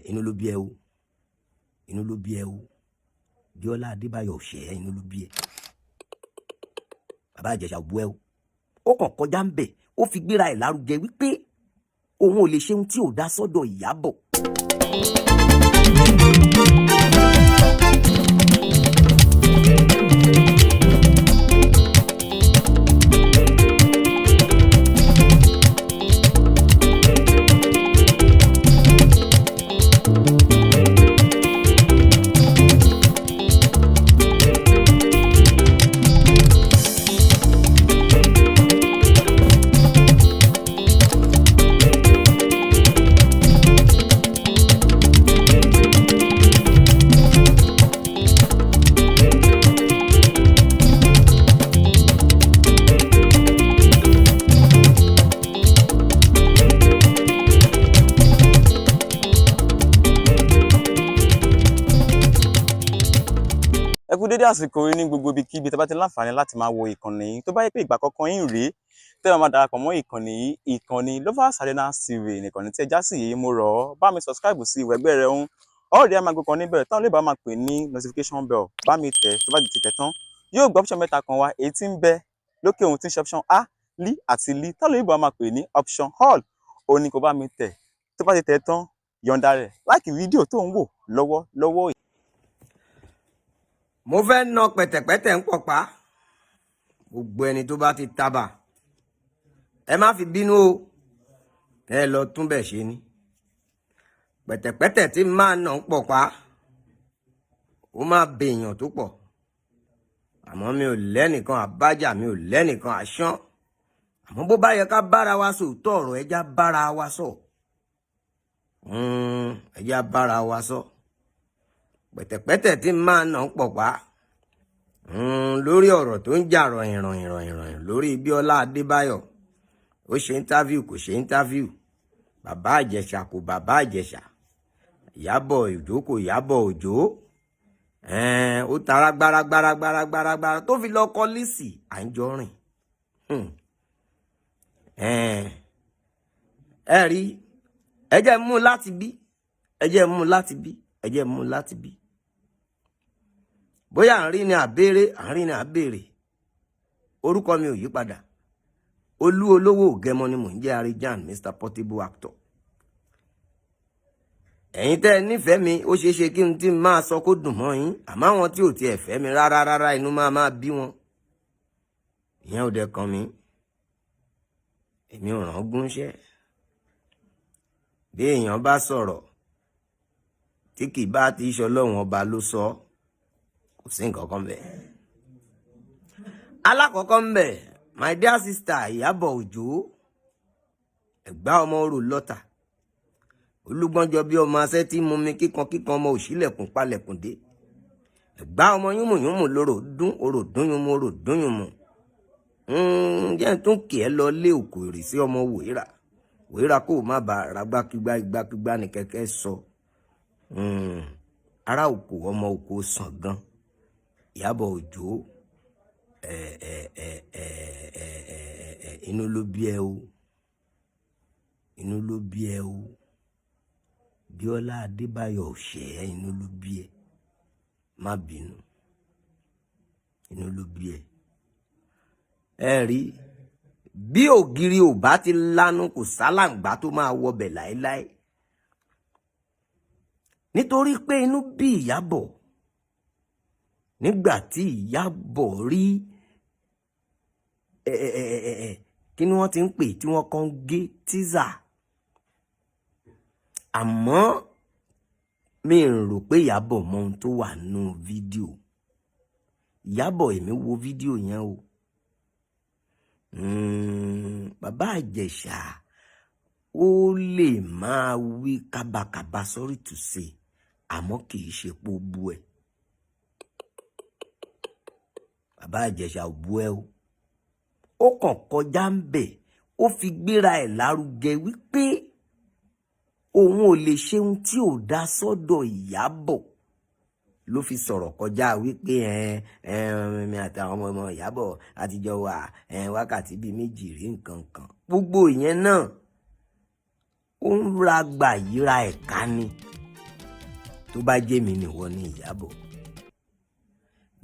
inú ló bí ẹ o. Inú ló bí ẹ o. Biola Adebayo ṣe inú ló bí ẹ. Bàbá Ìjẹ̀ṣà bú ẹ o. Ó kàn kọjá ń bẹ̀, ó fi gbéra ẹ̀ lárugẹ wípé òun ò lè ṣe ohun tí ò dá sọ́dọ̀ Iyabo. Ẹ kú dédé àsìkò yìí ní gbogbo ibikíbi tẹ́ bá ti láǹfààní láti máa wo ìkànnì yìí. Tó bá yẹ pé ìgbà kọ̀ọ̀kan yín rèé tẹ́ bá máa darapọ̀ mọ́ ìkànnì yìí, ìkànnì Lovers Arena TV nìkànnì tí ẹ já sí yìí. Mo rọ̀ ọ́ bá mi subscribe sí ìwé ẹgbẹ́ rẹ̀ ń ọ̀rẹ́ ẹ̀ máa gbé kan níbẹ̀ táwọn olè bá máa pè ní notification bell. Bá mi tẹ̀ tó bá ti tẹ̀ tán yóò gbọ́ option mẹ́ta kan wá, èyí tí ń bẹ lókè ohun tí ń ṣe option A, Li àti Li táwọn olè bá máa pè ní option all. Ó ní kó bá mi tẹ̀ tó bá ti tẹ̀ tán yọ̀ǹda rẹ̀ láìkì fídíò tó ń wò lọ́wọ́ yìí. Mo fẹ́ na pẹ̀tẹ̀pẹ̀tẹ̀ ń pọ̀pá gbogbo ẹni tó bá ti tábà ẹ má fi bínú o, ẹ lọ túnbẹ̀ ṣe ni. Pẹ̀tẹ̀pẹ̀tẹ̀ tí máa nà ń pọ̀pá ó máa bèèyàn tó pọ̀, àmọ́ mi ò lẹ́nìkan àbájà, mi ò lẹ́nìkan àṣán. Àmọ́ bó bá yẹ ká bára wa sòótọ́ ọ̀rọ̀ ẹjá bára wa sọ, ẹjá bára wa sọ. Pẹ̀tẹ̀pẹ̀tẹ̀ tí máa nà ń pọ̀pá lórí ọ̀rọ̀ tó ń jà ròyìn lórí Biola Adebayo. Ó ṣe interview kò ṣe interview, bàbá Ìjẹ̀ṣà kò bàbá Ìjẹ̀ṣà, Iyabo Òjó kò Iyabo Òjó. Ó tara gbáragbára tó fi lọ kọ Lizzy Anjorin. Ẹ rí, ẹ jẹ́ mú láti bí, ẹ jẹ́ mú láti bí, ẹ jẹ́ mú láti bí. Bóyá àárín ni àbèrè, orúkọ mi ò yí padà. Olú olówó ògẹmọ ni mò ń jẹ́ Harijan, Mr. Portable Actor. Ẹ̀yin tẹ́ nífẹ̀ẹ́ mi, ó ṣeé ṣe kí n tí máa sọ kó dùn mọ́ yín, àmọ́ àwọn tí ò tiẹ̀ fẹ́ mi rárá inú máa bí wọn. Ìyẹn ò dẹ̀ kàn mí, èmi ò rán gúnṣẹ́. Bí èèyàn bá sọ̀rọ̀ tí kì bá ti ṣe Ọlọ́run ọba ló sọ, kò sí nǹkan kan bẹ́ẹ̀. Alákọ̀ọ́kọ́ ń bẹ̀, my dear sister Iyabo Òjó, ẹ̀gbá ọmọ orò lọ́tà, olúgbọ́njọ bí ọmọ asẹ́ tí mú mi kíkan ọmọ òṣìlẹ̀kùn palẹ̀kùn dé. Ẹ̀gbá ọmọ yúnmùyúnmù lóró dún yúnmù. Jẹ́ tún kì ẹ́ lọ lé òkò ìrìsí ọmọ wòírà kó má bàa ra gbákígbá ní kẹ́kẹ́ sọ. Ará òkò ọmọ òkò sàn gan. Iyabo Òjó, inú ló bí ẹ o. Inú ló bí ẹ o. Biola Adebayo ṣe inú ló bí ẹ. Má bínú. Inú ló bí ẹ. Ẹ rí, bí ògiri ò bá ti lanu kò sálàǹgbá tó máa wọbẹ̀ láéláé. Nítorí pé inú bí Iyabo nígbà tí Iyabo rí kí ni wọ́n ti ń pè tí wọ́n kàn gé tíza. Àmọ́ mi rò pé Iyabo mọ ohun tó wà nínú fídíò. Iyabo, èmi wo fídíò yẹn o. Bàbá Ìjẹ̀ṣà ó lè máa wí kábàkàbà, sorry to say, àmọ́ kì í ṣe pé ó bú ẹ. Bàbá Ìjẹ̀ṣà ò bú ẹ o. Ó kàn kọjá ń bẹ̀, ó fi gbéra ẹ̀ lárugẹ wípé òun ò lè ṣe ohun tí ò dá sọ́dọ̀ Iyabo. Ló fi sọ̀rọ̀ kọjá wípé mi àtàwọn ọmọ Iyabo àtijọ́ wà wákàtí bíi méjì rí nǹkan kan. Gbogbo ìyẹn náà ó ń ra gbà yíra ẹ̀ka ni. tó bá jẹ́ mi nìwọ ní Iyabo,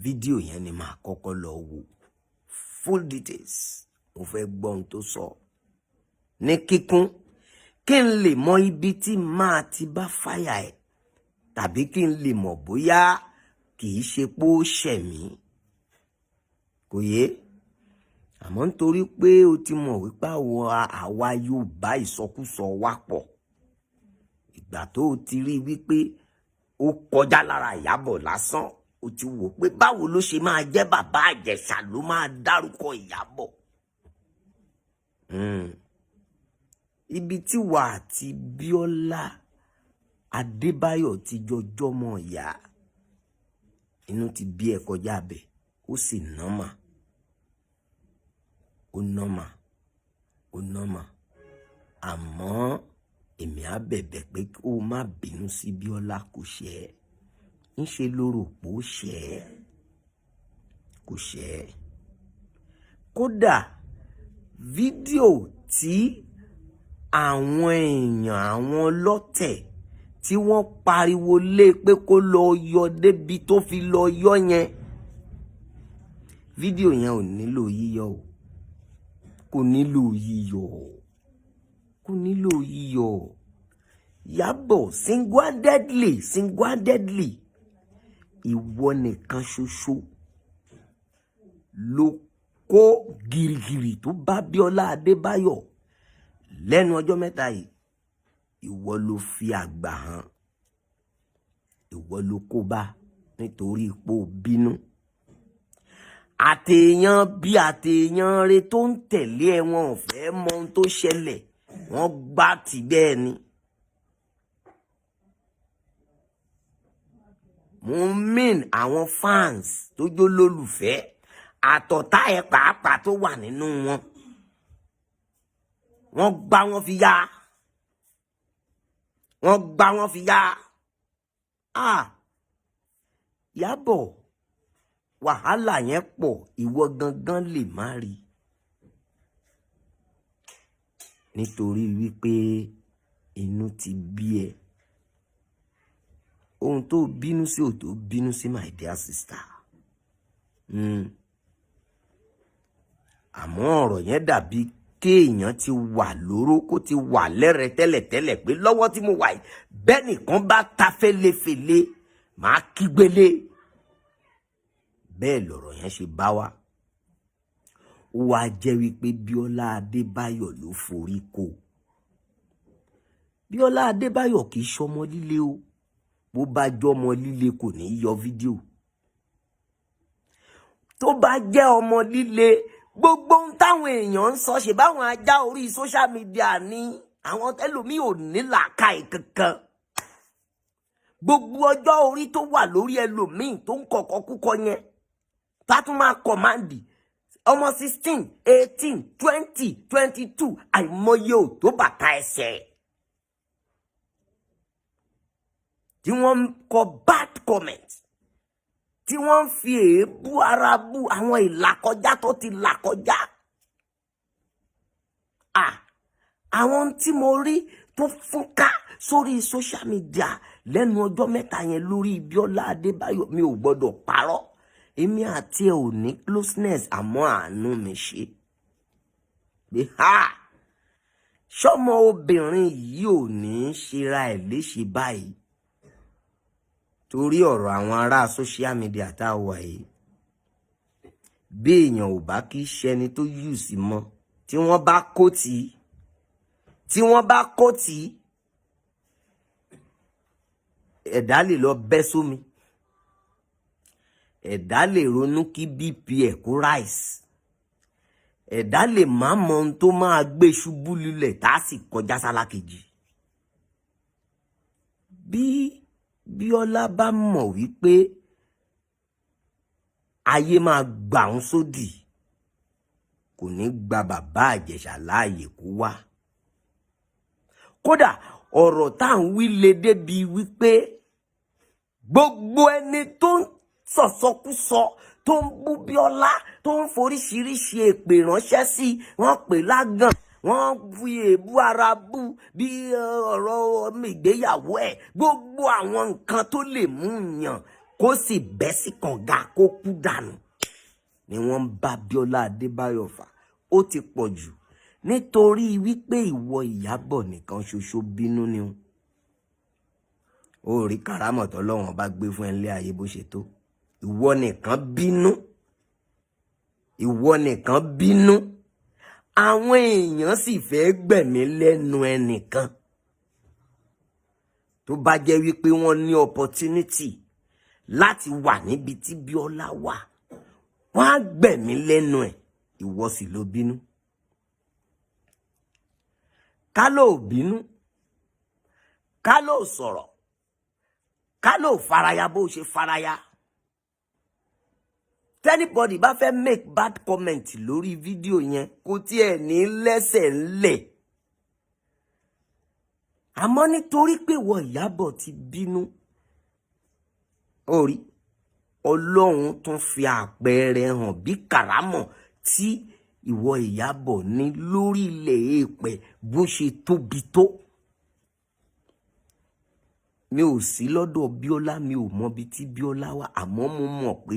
fídíò yẹn ni màá kọ́kọ́ lọ wò full details. Mo fẹ́ gbọ́ ohun tó sọ ní kíkún kí n lè mọ ibi tí máa ti bá fáyà ẹ̀, tàbí kí n lè mọ̀ bóyá kì í ṣe pé ó ṣẹ̀ mí. Kò yé, àmọ́ nítorí pé o ti mọ̀ wípé àwa Yorùbá ìsọkúsọ wà pọ̀. Ìgbà tó o ti rí wípé ó kọjá lára Iyabo lásán, o ti wò pé báwo ló ṣe máa jẹ́ bàbá Ìjẹ̀ṣà ló máa dárúkọ Iyabo. Ibi tí wà àti Biola Adebayo ti jọjọ́ mọ̀ ìyá, inú ti bí ẹ kọjá bẹ̀, ó sì nọ́mà. Ó nọ́mà. Àmọ́ èmi á bẹ̀bẹ̀ pé kó má bínú sí Biola, kò ṣe é. Ńṣe ló rò pé ó ṣe é. Kò ṣe é. Kódà fídíò tí àwọn èèyàn, àwọn ọlọ́tẹ̀ tí wọ́n pariwo lé pé kó lọ yọ débi tó fi lọ yọ yẹn, fídíò yẹn ò nílò yíyọ o. Kò nílò yíyọ. Iyabo single-handedly ìwọ nìkan ṣoṣo ló kó gìrìgìrì tó bá Biola Adebayo lẹ́nu ọjọ́ mẹ́ta yìí. Ìwọ ló fi àgbà hàn, ìwọ ló kó bá nítorí ipò bínú. Àtèèyàn bí àtèèyàn rẹ tó ń tẹ̀lé ẹ, wọn ò fẹ́ mọ ohun tó ṣẹlẹ̀, wọ́n gbá tì bẹ́ẹ̀ ni. Mo mean àwọn fans tó jó lólùfẹ́, àtọ̀tá ẹ pàápàá tó wà nínú wọn. Wọ́n gbá wọn fi yá. Iyabo, wàhálà yẹn pọ̀, ìwọ gangan lè má rí. Nítorí wípé inú ti bí ẹ. Ohun tó bínú sí ò tó bínú sí, my dear sister. Àmọ́ ọ̀rọ̀ yẹn dàbí kéèyàn ti wà lóró, kó ti wà lẹ́rẹ̀ tẹ́lẹ̀tẹ́lẹ̀ pé lọ́wọ́ tí mo wà yìí, bẹ́ẹ̀ nìkan bá ta fẹ́lẹ́fẹ́lẹ́ máa kígbélé. Bẹ́ẹ̀ lọ̀rọ̀ yẹn ṣe bá wa. Ó wá jẹ́ wípé Biola Adebayo ló forí kó. Biola Adebayo kì í ṣọmọ líle o. Bó bá jọmọ líle kò ní yọ fídíò. Tó bá jẹ́ ọmọ líle, gbogbo ohun táwọn èèyàn ń sọ, ṣe báwọn ajá orí social media ní, àwọn ẹlòmíì ò ní làákàyè kankan. Gbogbo ọjọ́ orí tó wà lórí ẹlòmíì tó ń kọ̀kọ́ kúkọ yẹn, tá tún máa kọ̀máǹdì ọmọ 16, 18, 20, 22, àìmọye ò tó bàtà ẹsẹ̀. Tí wọ́n ń kọ bad comment, tí wọ́n ń fi èébú ara bú àwọn ìlàkọjá tó ti làkọjá. Àwọn tí mo rí tó fúnká sórí social media lẹ́nu ọjọ́ mẹ́ta yẹn lórí Biola Adebayo, mi ò gbọ́dọ̀ parọ́. Èmi àti ẹ ò ní closeness, àmọ́ àánú mi ṣe. Pé ṣọ́mọ obìnrin yìí ò ní ṣera ẹ̀ léṣe báyìí. Torí ọ̀rọ̀ àwọn ará social media tá a wà yìí, bí èèyàn ò bá kí ṣẹni tó yù sí mọ́, tí wọ́n bá kó tì í, ẹ̀dá lè lọ bẹ́ sómi, ẹ̀dá lè ronú kí BP ẹ̀ kó rise, ẹ̀dá lè má mọ ohun tó máa gbé ṣubú lulẹ̀ tá a sì kọjá sálákejì. Bí Biola bá mọ̀ wípé ayé máa gbà ń sódì, kò ní gba bàbá Ìjẹ̀ṣà láàyè kó wá. Kódà ọ̀rọ̀ tá à ń wí le débi wípé gbogbo ẹni tó ń sọ̀sọkúsọ, tó ń bú Biola, tó ń foríṣiríṣi èpè ránṣẹ́ sí, wọ́n pè lágàn, wọ́n fi èébú ara bú bí ọ̀rọ̀ ìgbéyàwó ẹ̀, gbogbo àwọn nǹkan tó lè mú yàn kó sì bẹ́ sí kànga kó kú dànù ni wọ́n ń bá Biola Adebayo fà. Ó ti pọ̀ jù nítorí wípé ìwọ Iyabo nìkan ṣoṣo bínú ni ó rí kàrámọ̀ tọ́lọ́run bá gbé fún ẹ nílé ayé bó ṣe tó. Ìwọ nìkan bínú, ìwọ nìkan bínú, àwọn èèyàn sì fẹ́ gbẹ̀mí lẹ́nu ẹnìkan. Tó bá jẹ́ wípé wọ́n ní opportunity láti wà níbi tí Biola wà, wọ́n á gbẹ̀mí lẹ́nu ẹ̀, ìwọ sì ló bínú. Ká ló bínú, ká ló sọ̀rọ̀, ká ló faraya bó ṣe faraya. Anybody bá fẹ́ make bad comment lórí fídíò yẹn kò tiẹ̀ ní lẹ́sẹ̀ ńlẹ̀. Àmọ́ nítorí pé ìwọ Iyabo ti bínú, orí Ọlọ́run tún fi àpẹẹrẹ hàn bí kàrámọ̀ tí ìwọ Iyabo ní lórí ilẹ̀ èèpẹ̀ bó ṣe tóbi tó. Mi ò sí lọ́dọ̀ Biola, mi ò mọ bí tí Biola wà, àmọ́ mo mọ̀ pé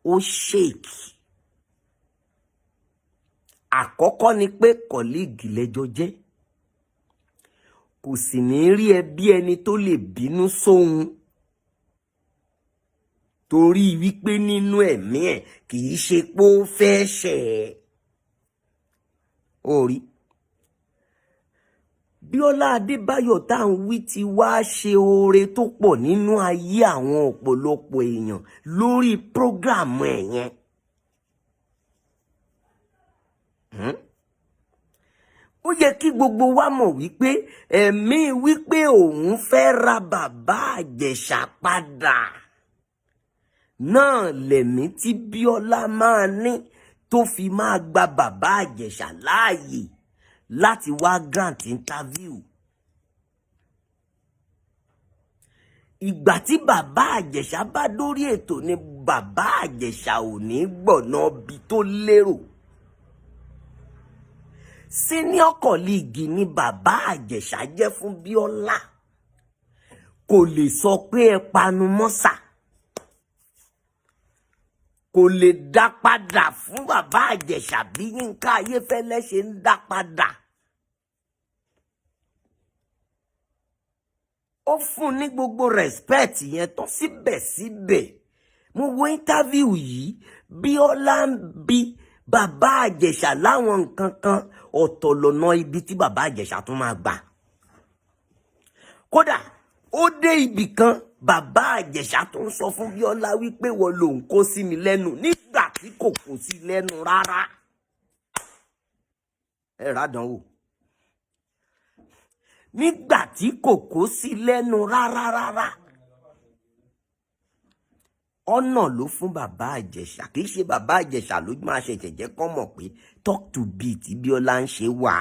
ó ṣèkì. Àkọ́kọ́ ni pé kọ̀líìgì lẹ́jọ́ jẹ́, kò sì ní rí ẹ bí ẹni tó lè bínú sóhun, torí wípé nínú ẹ̀mí ẹ̀ kì í ṣe pé ó fẹ́ ṣẹ̀ ẹ́. Orí Biola Adebayo tá à ń wí ti wá ṣe oore tó pọ̀ nínú ayé àwọn ọ̀pọ̀lọpọ̀ èèyàn lórí prógráàmù ẹ̀ yẹn. Ó yẹ kí gbogbo wa mọ̀ wípé ẹ̀mí wípé òun fẹ́ ra bàbá Ìjẹ̀ṣà padà náà lẹ̀mí tí Biola máa ní tó fi máa gba bàbá Ìjẹ̀ṣà láàyè láti wá grant interview. Ìgbà tí bàbá Ìjẹ̀ṣà bá dórí ètò ni bàbá Ìjẹ̀ṣà ò ní gbọ̀nà bí tó lérò. Senior colleague ni bàbá Ìjẹ̀ṣà jẹ́ fún Biola, kò lè sọ pé ẹ panu mọ́sà, kò lè dá padà fún bàbá Ìjẹ̀ṣà bí Yínká Ayéfẹ́lẹ́ ṣe ń dá padà. Ó fún ní gbogbo respect yẹn tán, síbẹ̀síbẹ̀ mo wo interview yìí, Biola ń bi bàbá Ìjẹ̀ṣà láwọn nǹkan kan, ọ̀tọ̀ lọ́nà ibi tí bàbá Ìjẹ̀ṣà tún máa gbà. Kódà ó dé ibì kan, bàbá Ìjẹ̀ṣà tó ń sọ fún Biola wípé wọ́n lòun kó sí mi lẹ́nu nígbà tí kò kó sí lẹ́nu rárá. Ẹ rádánwò. Nígbà tí kò kó sí lẹ́nu rárá. Ọ̀nà ló fún bàbá Ìjẹ̀ṣà, kì í ṣe bàbá Ìjẹ̀ṣà ló máa ṣe jẹ́jẹ́ kọ́ mọ̀ pé talk to be tí Biola ń ṣe wà.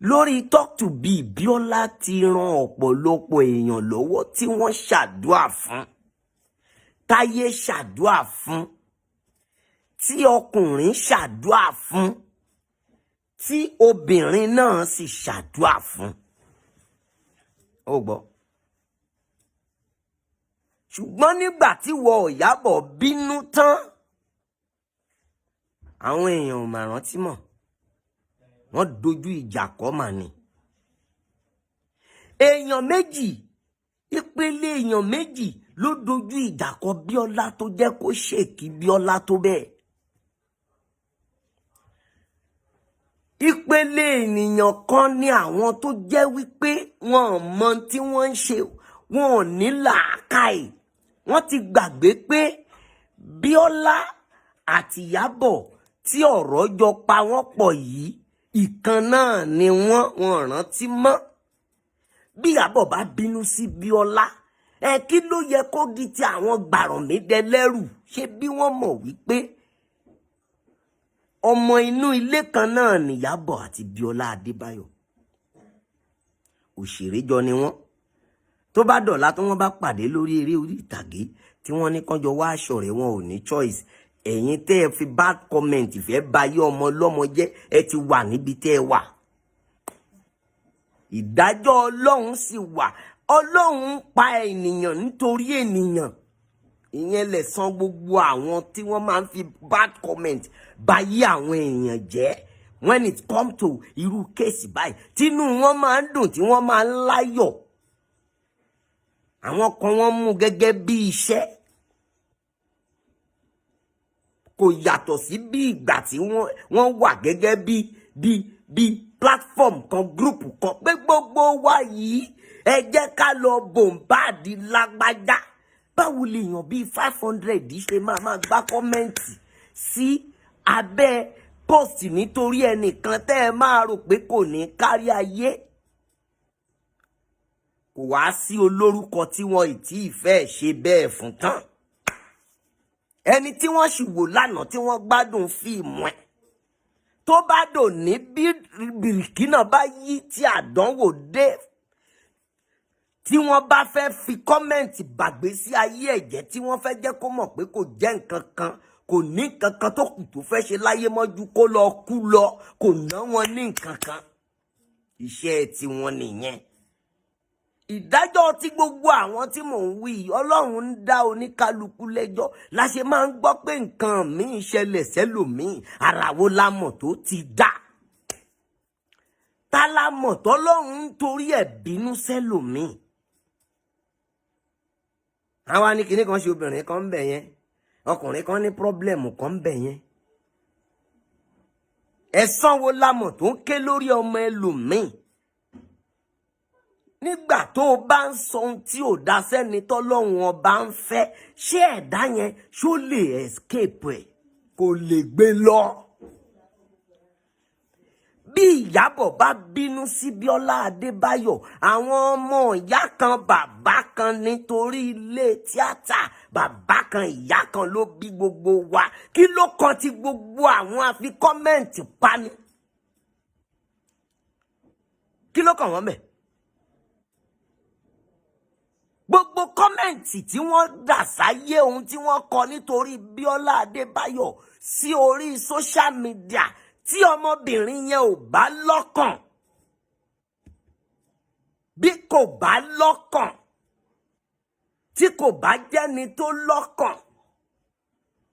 Lórí talk to be, Biola ti ran ọ̀pọ̀lọpọ̀ èèyàn lọ́wọ́ tí wọ́n ṣàdúà fún, táyé ṣàdúà fún, tí ọkùnrin ṣàdúà fún, tí obìnrin náà sì ṣàdúà fún. Ó gbọ́. Ṣùgbọ́n nígbà tí wọ Iyabo bínú tán, àwọn èèyàn ò mà rántí mọ́, wọ́n dojú ìjà kọ mà ní. Èèyàn méjì, ìpele èèyàn méjì ló dojú ìjà kọ Biola tó jẹ́ kó ṣèkì Biola tó bẹ́ẹ̀. Ìpele ènìyàn kan ní àwọn tó jẹ́ wípé wọn ò mọ tí wọ́n ń ṣe, wọn ò ní làákàyè. Wọ́n ti gbàgbé pé Biola àti Iyabo tí ọ̀rọ̀ jọ pa wọ́n pọ̀ yìí, ìkan náà ni wọ́n rántí mọ́. Bí Iyabo bá bínú sí Biola, kí ló yẹ kó di ti àwọn gbàrànmídẹ́lẹ́rù? Ṣé bí wọ́n mọ̀ wípé ọmọ inú ilé kan náà ni Iyabo àti Biola Adebayo, òṣèré jọ ni wọ́n. Tó bá dọ̀la tí wọ́n bá pàdé lórí eré orí ìtàgé tí wọ́n ní kánjọ wá aṣọ rẹ̀, wọn ò ní choice. ẹ̀yin tẹ́ ẹ fi bad comment fẹ́ bayé ọmọ ọlọ́mọ jẹ́, ẹ ti wà níbi tẹ́ ẹ wà. Ìdájọ́ Ọlọ́run sì wà. Ọlọ́run pa ènìyàn nítorí ènìyàn. Ìyẹn lẹ̀san gbogbo àwọn tí wọ́n máa ń fi bad comment bayé àwọn èèyàn jẹ́. When it come to irú kéèsì báyìí, tínú wọn máa ń dùn, tí wọ́n máa ń láyọ̀. Àwọn kan wọ́n mú gẹ́gẹ́ bí iṣẹ́. Kò yàtọ̀ sí bí ìgbà tí wọ́n wà gẹ́gẹ́ bí platform kan, group kan, pé gbogbo wa yìí ẹ jẹ́ ká lọ bòǹbáàdì lágbájá. Báwo lèèyàn bíi 500 ṣe máa gbá kọ́mẹ́ǹtì sí abẹ́ post nítorí ẹnìkan tẹ́ ẹ máa rò pé kò ní kárí ayé? Kò wá sí olórúkọ tí wọn ì tí ì fẹ́ ṣe bẹ́ẹ̀ fún tán. Ẹni tí wọ́n sì wò lánàá tí wọ́n gbádùn fíìmù ẹ̀, tó bá dò ní bí bìrìkínà bá yí tí àdánwò dé, tí wọ́n bá fẹ́ fi kọ́mẹ̀ntì bàgbé sí ayé ẹ̀jẹ̀, tí wọ́n fẹ́ jẹ́ kó mọ̀ pé kò jẹ́ nǹkan kan, kò ní nǹkan kan tó kù tó fẹ́ ṣe láyé mọ́jú kó lọ kú lọ, kò ná wọn ní nǹkan kan. Iṣẹ́ tiwọn nìyẹn. Ìdájọ́ tí gbogbo àwọn tí mò ń wí, Ọlọ́run ń dá oníkálukú lẹ́jọ́. La ṣe máa ń gbọ́ pé nǹkan míì ṣẹlẹ̀ sẹ́lòmíì, ara wo la mọ̀ tó ti dá? Ta la mọ̀ tọ́lọ́run ń torí ẹ̀ bínú sẹ́lòmíì? Àwa ní kinní kan ṣe obìnrin kan ń bẹ̀ yẹn, ọkùnrin kan ní pọ́blẹ́mù kan ń bẹ̀ yẹn. Ẹ̀san wo la mọ̀ tó ń ké lórí ọmọ ẹlòmíì? Nígbà tó o bá ń sọ ohun tí ò dá sẹ́ni tọ́lọ́run ọba ń fẹ́, ṣé ẹ̀dá yẹn ṣó lè escape ẹ̀? Kò lè gbé lọ. Bí Iyabo bá bínú sí Biola Adebayo, àwọn ọmọ ìyá kan bàbá kan nítorí ilé tíátà, bàbá kan ìyá kan ló bí gbogbo wa. Kí ló kan ti gbogbo àwọn àfi kọ́mẹ̀ǹtì pani? Kí ló kàn wọ́n bẹ̀? Gbogbo kọ́mẹ̀ǹtì tí wọ́n dà sáyé ohun tí wọ́n kọ nítorí Biola Adebayo sí orí social media, tí ọmọbìnrin yẹn ò bá lọ́kàn, bí kò bá lọ́kàn, tí kò bá jẹ́ni tó lọ́kàn,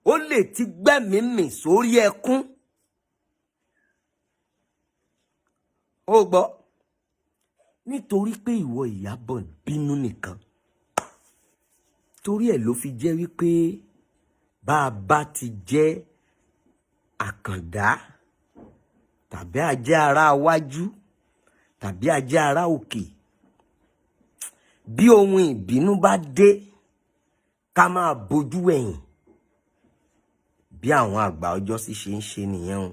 ó lè ti gbẹ́mìí mì sórí ẹkún. Ó gbọ́, nítorí pé ìwọ Iyabo bínú nìkan. Torí ẹ̀ ló fi jẹ́ wípé bá a bá ti jẹ́ àkàndá, tàbí ajẹ́ ara wájú, tàbí ajẹ́ ara òkè, bí ohun ìbínú bá dé, ká máa bojú ẹ̀yìn bí àwọn àgbà ọjọ́ sì ṣe ń ṣe nìyẹn o.